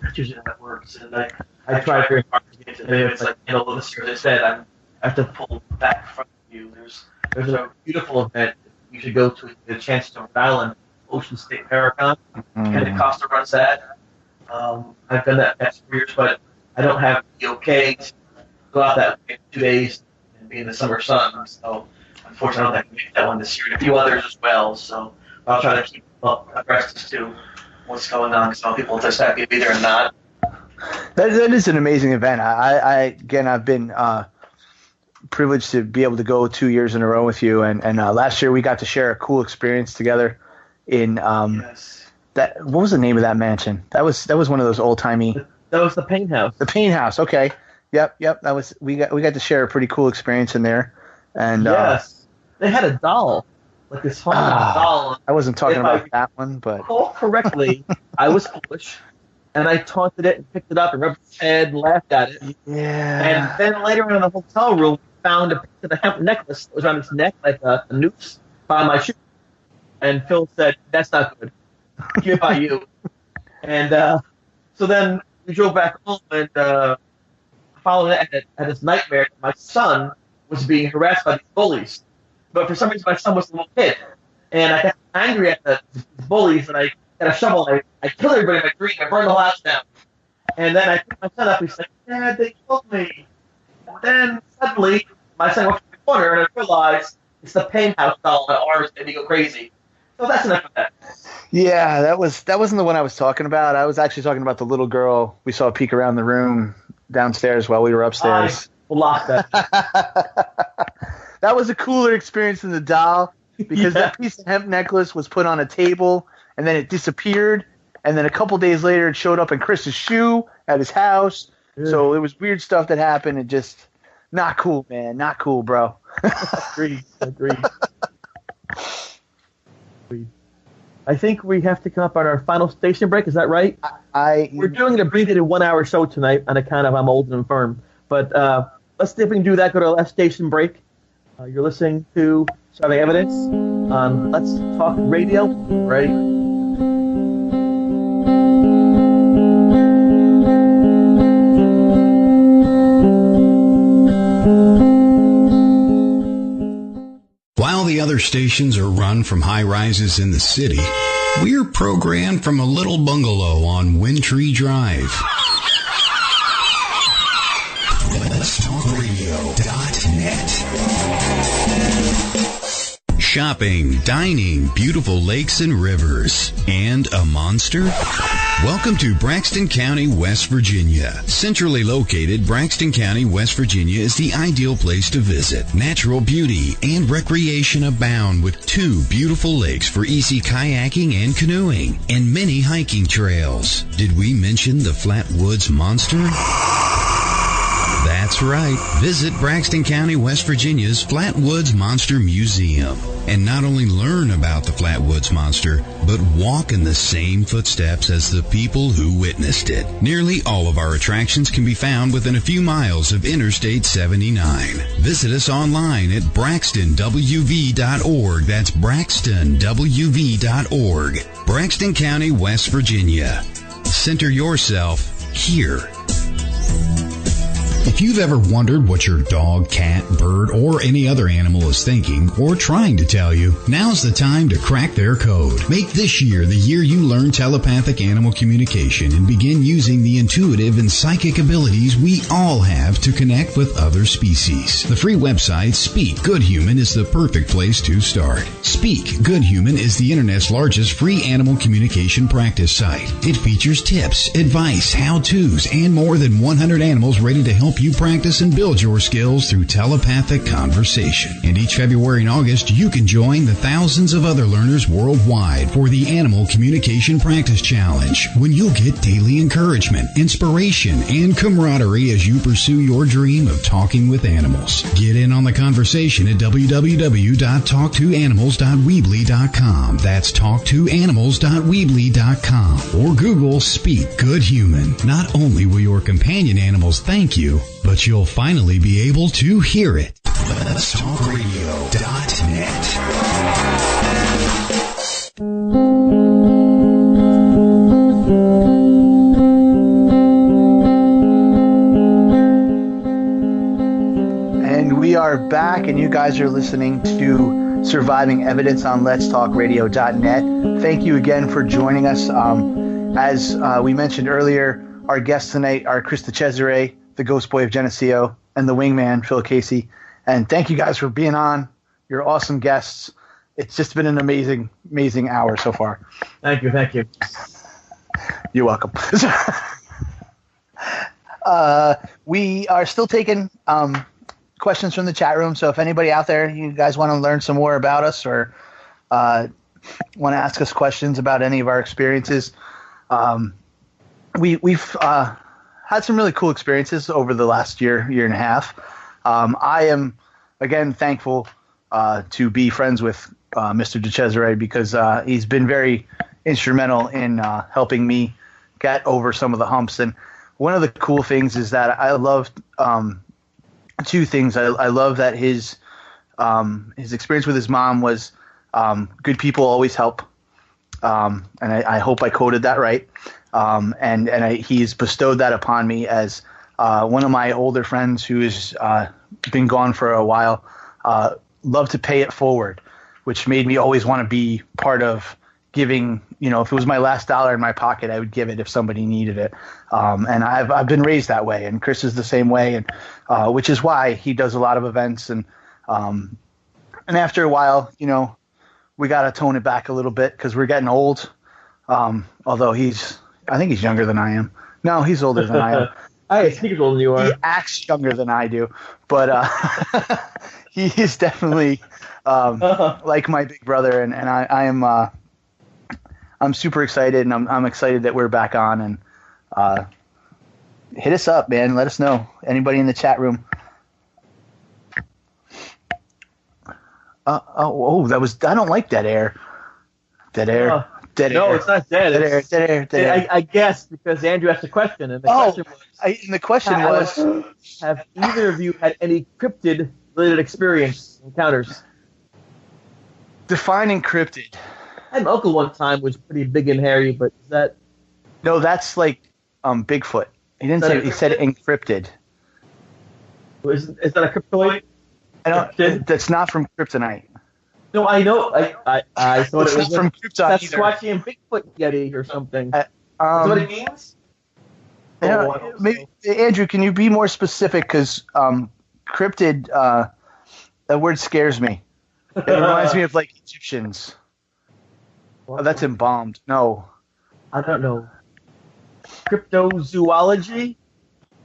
That's usually how it works. And I try very hard to get to it. It's like, this year, as I said, I have to pull back from you. There's a beautiful event you should go to, get a chance to Rhode Island, Ocean State Paracon, and it costs to run that. I've done that past 4 years, but I don't have the okay to go out that way in 2 days and be in the summer sun. So unfortunately, I don't make that one this year, and a few others as well. So I'll try to keep up abreast as to what's going on, because some people are just happy to be there and not. That is an amazing event. I've been privileged to be able to go 2 years in a row with you, and last year we got to share a cool experience together in yes. That. What was the name of that mansion? That was one of those old timey. That was the Paint House. The Paint House. Okay. Yep. That was we got to share a pretty cool experience in there, and yes, they had a doll, like this whole doll. I wasn't talking about that one, but correctly, I was foolish. And I taunted it and picked it up and rubbed its head and laughed at it. Yeah. And then later on in the hotel room, found a piece of the hemp necklace that was around its neck, like a noose, by my shoe. And Phil said, that's not good. Give it by you. And so then we drove back home, and following that, I had this nightmare. My son was being harassed by these bullies. But for some reason, my son was a little kid, and I got angry at the bullies, and I got a shovel, and I killed everybody in my dream. I burned the whole house down. And then I picked my son up. He's like, "Dad, they killed me." And then suddenly, my son went to the corner, and I realized it's the pain house doll on my arms made me go crazy. So that's enough of that. Yeah, that wasn't the one I was talking about. I was actually talking about the little girl we saw peek around the room downstairs while we were upstairs. I blocked that. That was a cooler experience than the doll because that piece of hemp necklace was put on a table and then it disappeared. And then a couple days later, it showed up in Chris's shoe at his house. Yeah. So it was weird stuff that happened. And just not cool, man. Not cool, bro. Agreed. I think we have to come up on our final station break. Is that right? We're doing an abbreviated 1-hour show tonight on account of I'm old and infirm. But let's see if we can do that. Go to our last station break. You're listening to Surviving Evidence on Let's Talk Radio. Ready? While the other stations are run from high-rises in the city, we're programmed from a little bungalow on Windtree Drive. Let'sTalkRadio.net. Shopping, dining, beautiful lakes and rivers, and a monster? Welcome to Braxton County, West Virginia. Centrally located, Braxton County, West Virginia is the ideal place to visit. Natural beauty and recreation abound with 2 beautiful lakes for easy kayaking and canoeing, and many hiking trails. Did we mention the Flatwoods Monster? That's right. Visit Braxton County, West Virginia's Flatwoods Monster Museum and not only learn about the Flatwoods Monster, but walk in the same footsteps as the people who witnessed it. Nearly all of our attractions can be found within a few miles of Interstate 79. Visit us online at braxtonwv.org. That's braxtonwv.org. Braxton County, West Virginia. Center yourself here. If you've ever wondered what your dog, cat, bird, or any other animal is thinking or trying to tell you, now's the time to crack their code. Make this year the year you learn telepathic animal communication and begin using the intuitive and psychic abilities we all have to connect with other species. The free website Speak Good Human is the perfect place to start. Speak Good Human is the internet's largest free animal communication practice site. It features tips, advice, how-tos, and more than 100 animals ready to help you practice and build your skills through telepathic conversation. And each February and August, you can join the thousands of other learners worldwide for the Animal Communication Practice Challenge, when you'll get daily encouragement, inspiration, and camaraderie as you pursue your dream of talking with animals. Get in on the conversation at www.talktoanimals.weebly.com. That's talktoanimals.weebly.com. Or Google Speak Good Human. Not only will your companion animals thank you, but you'll finally be able to hear it. Let'sTalkRadio.net. And we are back, and you guys are listening to Surviving Evidence on Let'sTalkRadio.net. Thank you again for joining us. As we mentioned earlier, our guests tonight are Chris Cesare, the Ghost Boy of Geneseo, and the Wingman, Phil Casey. And thank you guys for being on. You're awesome guests. It's just been an amazing, amazing hour so far. Thank you. You're welcome. We are still taking questions from the chat room. So if anybody out there, you guys want to learn some more about us or want to ask us questions about any of our experiences, we've had some really cool experiences over the last year and a half. I am, again, thankful to be friends with Mr. DeCesare because he's been very instrumental in helping me get over some of the humps. And one of the cool things is that I love two things. I love that his experience with his mom was good people always help. And I hope I quoted that right. He's bestowed that upon me as one of my older friends who has been gone for a while love to pay it forward, which made me always want to be part of giving. If it was my last dollar in my pocket, I would give it if somebody needed it. And I've been raised that way, and Chris is the same way, and which is why he does a lot of events. And after a while, we got to tone it back a little bit because we're getting old. Although I think he's younger than I am. No, he's older than I am. I think he's older than you are. He acts younger than I do, but he is definitely like my big brother, and I am. I'm super excited, and I'm excited that we're back on. And hit us up, man. Let us know. Anybody in the chat room. That was. I don't like dead air. Dead air. Dead air. No, it's not dead. Dead air. I guess because Andrew asked a question, and the question was, have either of you had any cryptid-related encounters? Define encrypted. My uncle one time was pretty big and hairy, but is that? No, that's like Bigfoot. He didn't say. He said encrypted. Is that a cryptoid? That's not from kryptonite. No, I know. I thought it was from Krypton. Sasquatch and Bigfoot Yeti or something. Is that what it means? Maybe, Andrew, can you be more specific? Because cryptid, that word scares me. It reminds me of like Egyptians. Oh, that's embalmed. No. I don't know. Cryptozoology?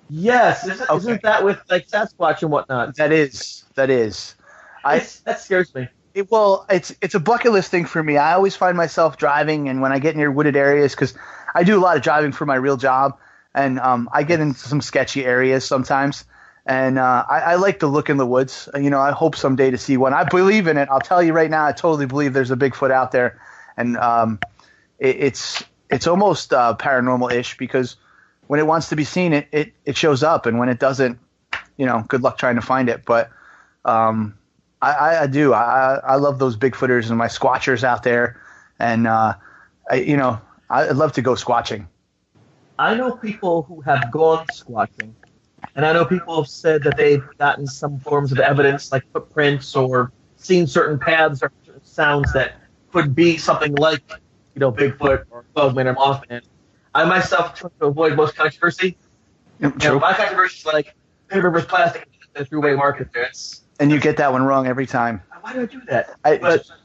Yes. Isn't that with like Sasquatch and whatnot? That is. That scares me. It's a bucket list thing for me. I always find myself driving, and when I get near wooded areas, because I do a lot of driving for my real job, and I get into some sketchy areas sometimes, and I like to look in the woods. I hope someday to see one. I believe in it. I'll tell you right now, I totally believe there's a Bigfoot out there, and it's almost paranormal-ish because when it wants to be seen, it shows up, and when it doesn't, good luck trying to find it. But I do. I love those Bigfooters and my squatchers out there, and I'd love to go squatching. I know people who have gone squatching, and I know people have said that they've gotten some forms of evidence, like footprints or seen certain paths or certain sounds that could be something like, Bigfoot or Bugman or Mothman. I myself try to avoid most controversy. True. My controversy is like paper versus plastic in the throughway market. And you get that one wrong every time. Why do I do that?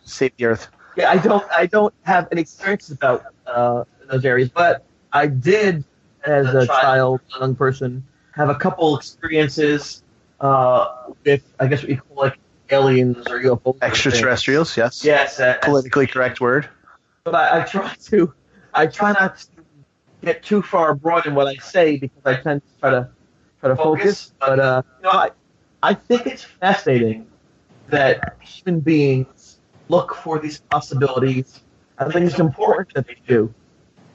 Save the earth. Yeah, I don't have any experiences about those areas, but I did, as a child, young person, have a couple experiences with, I guess what you call like aliens or UFOs. Extraterrestrials, yes. Yes. Politically correct word. But I try not to get too far abroad in what I say because I tend to try to focus. But I think it's fascinating that human beings look for these possibilities. I think it's important that they do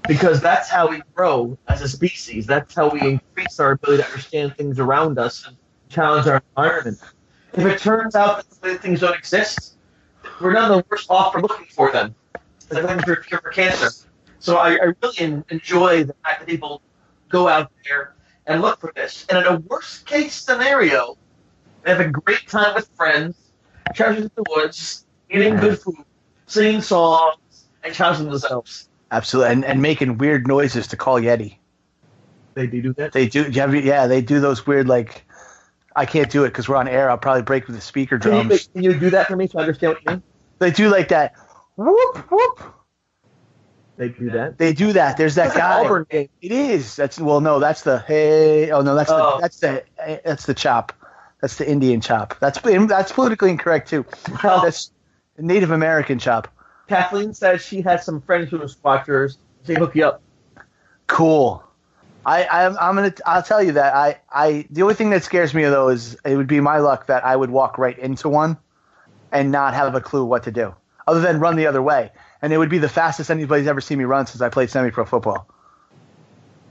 because that's how we grow as a species. That's how we increase our ability to understand things around us and challenge our environment. If it turns out that things don't exist, we're none the worse off for looking for them. It's like looking for a cure for cancer. So I really enjoy the fact that people go out there and look for this. And in a worst-case scenario, they have a great time with friends, treasures in the woods, eating good food, singing songs, and challenging themselves. Absolutely, and making weird noises to call Yeti. They do that? They do. Yeah, they do those weird, like, I can't do it because we're on air. I'll probably break with the speaker drums. Can you do that for me so I understand what you mean? They do like that. Whoop, whoop. They do that? They do that. There's that guy. Auburn game. It is. That's the hey. Oh no, that's the chop. That's the Indian chop. That's politically incorrect too. Well, that's Native American chop. Kathleen says she has some friends who are squatchers. They hook you up. Cool. I'll tell you that the only thing that scares me though is it would be my luck that I would walk right into one and not have a clue what to do other than run the other way. And it would be the fastest anybody's ever seen me run since I played semi-pro football.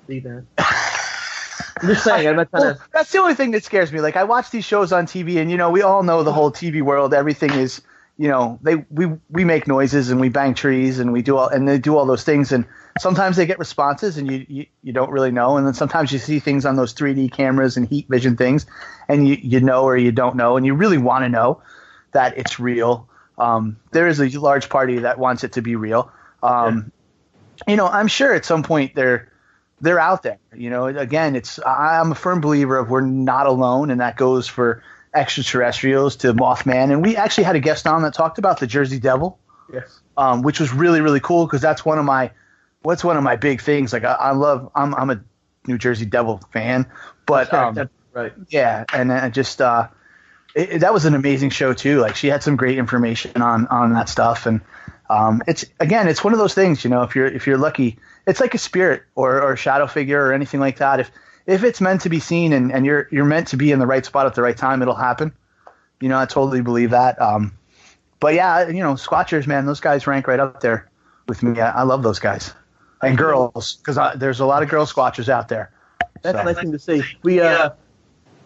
See that? I'm just saying. I'm not trying to. That's the only thing that scares me. Like I watch these shows on TV, and we all know the whole TV world. Everything is, we make noises and we bang trees and they do all those things. And sometimes they get responses, and you don't really know. And then sometimes you see things on those 3D cameras and heat vision things, and you know or you don't know, and you really want to know. that it's real. There is a large party that wants it to be real. I'm sure at some point they're out there. Again, I'm a firm believer of we're not alone, and that goes for extraterrestrials to Mothman. And we actually had a guest on that talked about the Jersey Devil, Yes. which was really, really cool because that's one of my big things. Like I'm a New Jersey Devil fan, but right. yeah, and I just that was an amazing show too. Like she had some great information on that stuff, and it's one of those things. If you're lucky, it's like a spirit or a shadow figure or anything like that. If it's meant to be seen and you're meant to be in the right spot at the right time, it'll happen. I totally believe that. But yeah, Squatchers, man, those guys rank right up there with me. I love those guys and girls because there's a lot of girl Squatchers out there. That's a nice thing to see.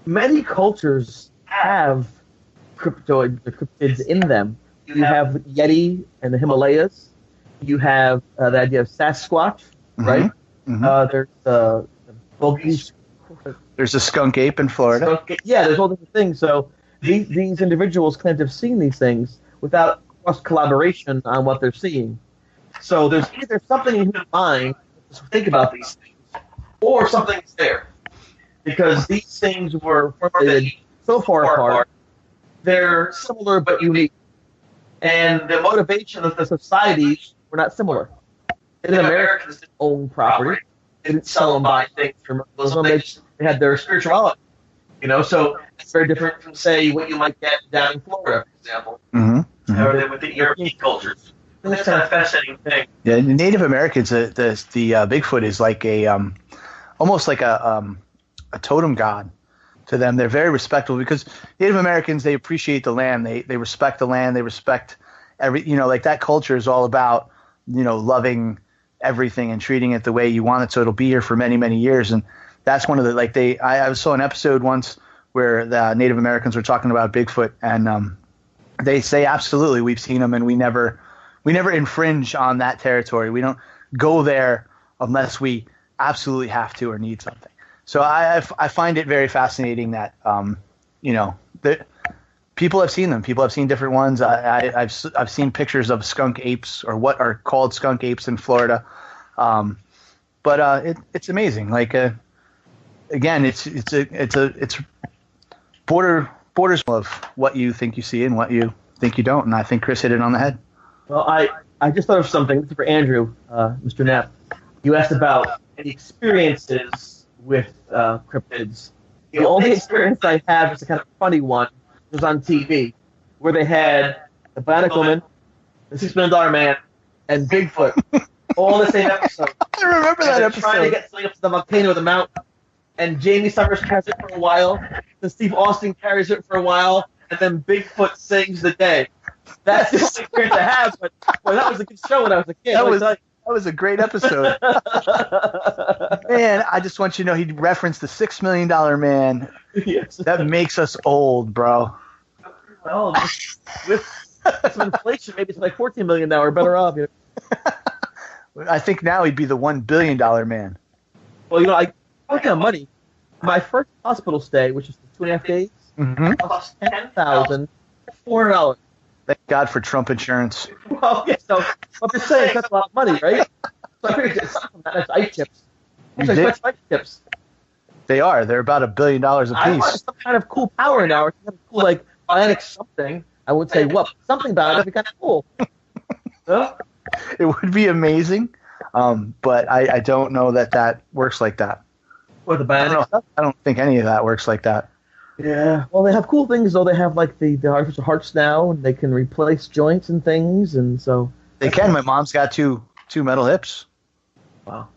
Many cultures have cryptids in them. You have Yeti and the Himalayas. You have the idea of Sasquatch, right? Mm-hmm. There's the Bogies. There's a skunk ape in Florida. Yeah, there's all different things. So these individuals claim to have seen these things without cross collaboration on what they're seeing. So there's either something in your mind to think about these things, or something's there. Because these things were formulated so far apart, they're similar but unique. And the motivation of the societies were not similar. In Americans didn't own property. They didn't sell and buy things from Muslim. They had their spirituality. So it's very different from, say, what you might get down in Florida, for example. Mm-hmm. Or with the European cultures. That's kind of fascinating thing. Yeah, the Native Americans, the Bigfoot is like almost like a totem god to them. They're very respectful because Native Americans, they appreciate the land. They respect the land. They respect like that culture is all about, loving everything and treating it the way you want it. So it'll be here for many, many years. And that's one of the, I saw an episode once where the Native Americans were talking about Bigfoot and they say, absolutely, we've seen them and we never infringe on that territory. We don't go there unless we absolutely have to or need something. So I find it very fascinating that that people have seen them. People have seen different ones. I've seen pictures of skunk apes or what are called skunk apes in Florida. But it's amazing. Like again, it's borders of what you think you see and what you think you don't. And I think Chris hit it on the head. Well, I just thought of something. This is for Andrew, Mr. Knapp. You asked about any experiences with cryptids. The only experience I have is a kind of funny one. It was on TV, where they had the Bionic Woman, the $6 Million Man, and Bigfoot all in the same episode. I remember that episode. Trying to get something up to the volcano of the mountain, and Jamie Summers carries it for a while, then Steve Austin carries it for a while, and then Bigfoot saves the day. That's the only experience I have, but boy, that was a good show when I was a kid. That was a great episode. Man, I just want you to know he referenced the $6 Million Man. Yes. That makes us old, bro. Well, with some inflation, maybe it's like $14 million now. We're better off. I think now he'd be the $1 billion man. Well, I look at money. My first hospital stay, which was 2.5 days, cost $10,400. Thank God for Trump insurance. Well, yeah, so I'm just saying that's a lot of money, right? So I figured it's something that's ice chips. Ice chips. They are. They're about $1 billion a piece. I want some kind of cool power now. Some kind of cool, like bionic something. I would say what? Something about it would be kind of cool. Huh? It would be amazing, but I don't know that works like that. What, the bionic stuff? I don't think any of that works like that. Yeah. Well, they have cool things, though. They have, like, the artificial hearts now, and they can replace joints and things, and so... They can. My mom's got two metal hips. Wow.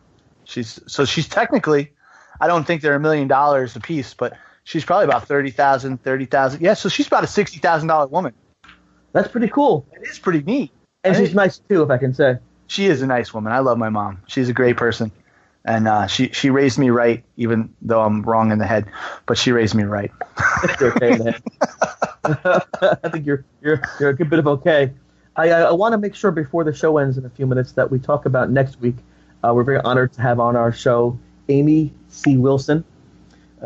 She's technically... I don't think they're $1 million a piece, but she's probably about $30,000. Yeah, so she's about a $60,000 woman. That's pretty cool. It is pretty neat. And she's nice, too, if I can say. She is a nice woman. I love my mom. She's a great person. And she raised me right, even though I'm wrong in the head. But she raised me right. You're okay in the head. I think you're a good bit of okay. I want to make sure before the show ends in a few minutes that we talk about next week. We're very honored to have on our show Amy C. Wilson.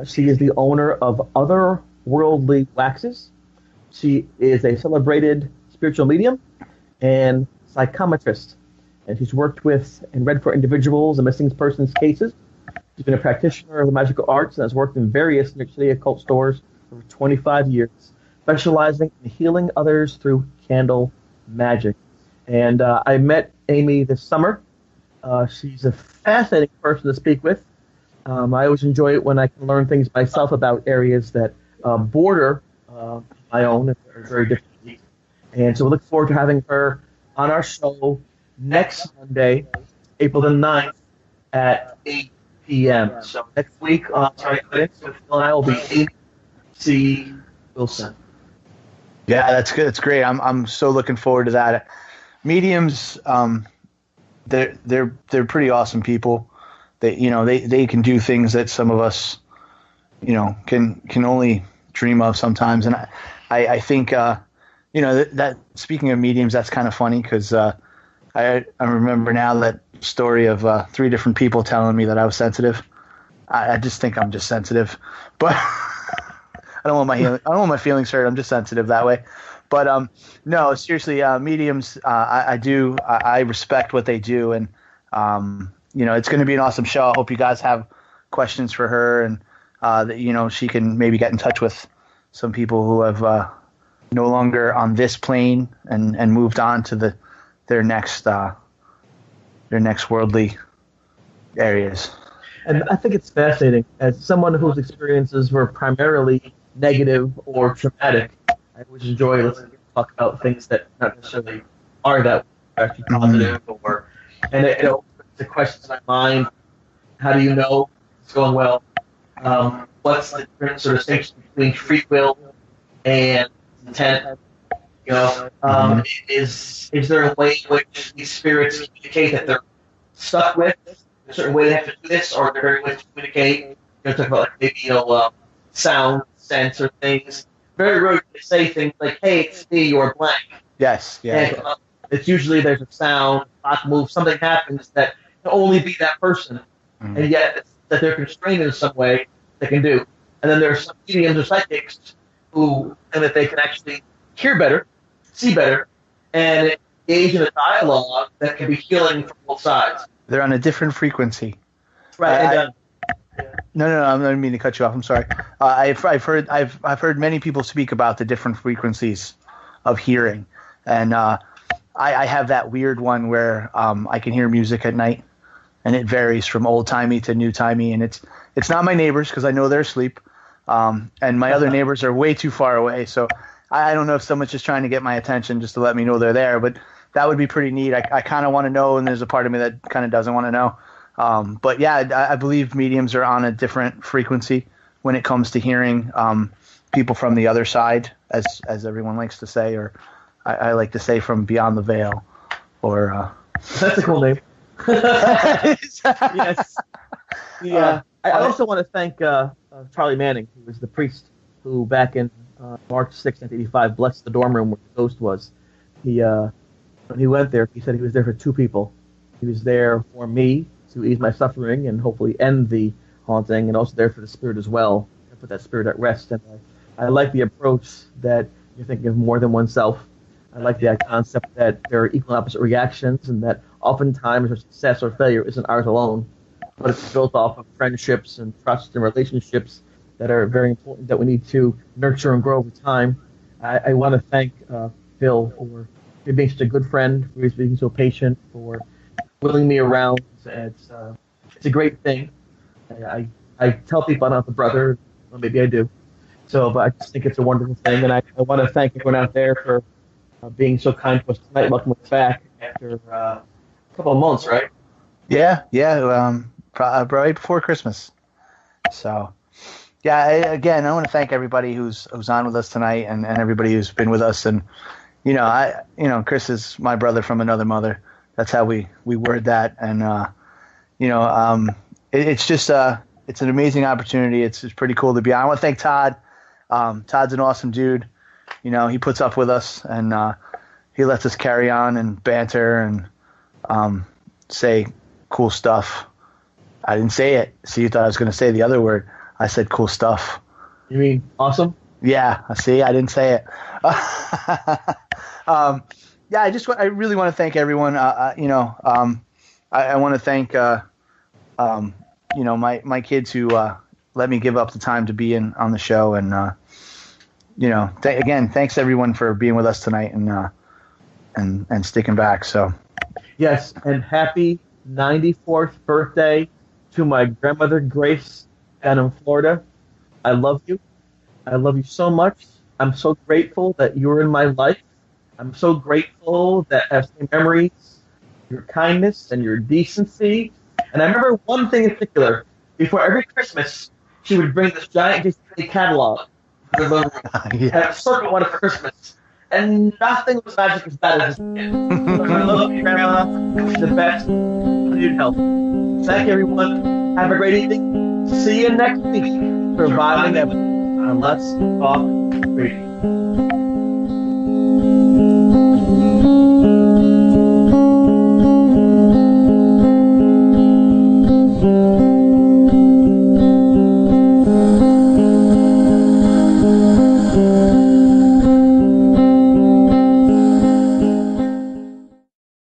She is the owner of Otherworldly Waxes. She is a celebrated spiritual medium and psychometrist, and she's worked with and read for individuals and missing persons cases. She's been a practitioner of the magical arts and has worked in various New York City occult stores for over 25 years, specializing in healing others through candle magic. And I met Amy this summer. She's a fascinating person to speak with. I always enjoy it when I can learn things myself about areas that border my own and are very different. And so we look forward to having her on our show next Monday, April the 9th at 8 p.m. So next week on Sorry Critics with Phil and I will be Amy C. Wilson. Yeah, that's good. It's great. I'm so looking forward to that. Mediums, they're pretty awesome people. They can do things that some of us, can only dream of sometimes. And I think that speaking of mediums, that's kind of funny because I remember now that story of 3 different people telling me that I was sensitive. I just think I'm just sensitive, but I don't want my feelings hurt. I'm just sensitive that way. But no, seriously, mediums. I respect what they do, and it's going to be an awesome show. I hope you guys have questions for her, and that she can maybe get in touch with some people who have no longer on this plane and moved on to their next worldly areas. And I think it's fascinating. As someone whose experiences were primarily negative or traumatic, I always enjoy listening to talk about things that not necessarily are that actually positive, and it opens the questions in my mind. How do you know it's going well? What's the difference or distinction between free will and intent? Is there a way in which these spirits communicate that they're stuck with a certain way they have to do this, or they're very ways to communicate? Talk about maybe sound, sense, or things. Very rarely they say things like, "Hey, it's me," or blank. Yes, yeah. And, it's usually there's a sound, clock moves, something happens that can only be that person, and yet it's that they're constrained in some way they can do. And then there's some mediums or psychics who, and that they can actually hear better, see better, and engage in a dialogue that can be healing from both sides. They're on a different frequency. Right. No, I didn't mean to cut you off. I'm sorry. I've heard many people speak about the different frequencies of hearing, and I have that weird one where I can hear music at night, and it varies from old timey to new timey, and it's not my neighbors because I know they're asleep, and my other neighbors are way too far away, so I don't know if someone's just trying to get my attention just to let me know they're there, but that would be pretty neat. I kind of want to know, and there's a part of me that kind of doesn't want to know. But yeah, I believe mediums are on a different frequency when it comes to hearing people from the other side, as everyone likes to say, or I like to say from beyond the veil. Or that's a cool name. Yes. Yeah. I also want to thank Charlie Manning, who was the priest who back in March 6, 1985, blessed the dorm room where the ghost was. When he went there, he said he was there for 2 people. He was there for me to ease my suffering and hopefully end the haunting, and also there for the spirit as well, and put that spirit at rest. And I like the approach that you're thinking of more than oneself. I like the concept that there are equal and opposite reactions, and that oftentimes our success or failure isn't ours alone, but it's built off of friendships and trust and relationships that are very important that we need to nurture and grow over time. I want to thank Phil for being such a good friend, for being so patient, for willing me around. It's a great thing. I tell people I'm not the brother, well, maybe I do. But I just think it's a wonderful thing, and I want to thank everyone out there for being so kind to us tonight. Welcome us back after a couple of months, right? Yeah, right before Christmas. So, yeah, again, I want to thank everybody who's on with us tonight, and everybody who's been with us. And Chris is my brother from another mother. That's how we word that, and it's just it's an amazing opportunity. It's pretty cool to be on. I want to thank Todd. Todd's an awesome dude. He puts up with us, and he lets us carry on and banter and say cool stuff. I didn't say it. So you thought I was going to say the other word. I said cool stuff. You mean awesome? Yeah, see, I didn't say it. Yeah, I really want to thank everyone. I want to thank, my kids who let me give up the time to be on the show, and again, thanks everyone for being with us tonight and sticking back. So, Yes, and happy 94th birthday to my grandmother Grace down in Florida. I love you. I love you so much. I'm so grateful that you're in my life. I'm so grateful that I have some memories, your kindness and your decency. And I remember one thing in particular. Before every Christmas, she would bring this giant display catalog to the living room. Yeah. And a circle one for Christmas. And nothing was magic as bad as this kid. So I love you, Grandma. You're the best. I need help. Thank you, everyone. Have a great evening. See you next week. Surviving Evidence on Let's Talk Radio.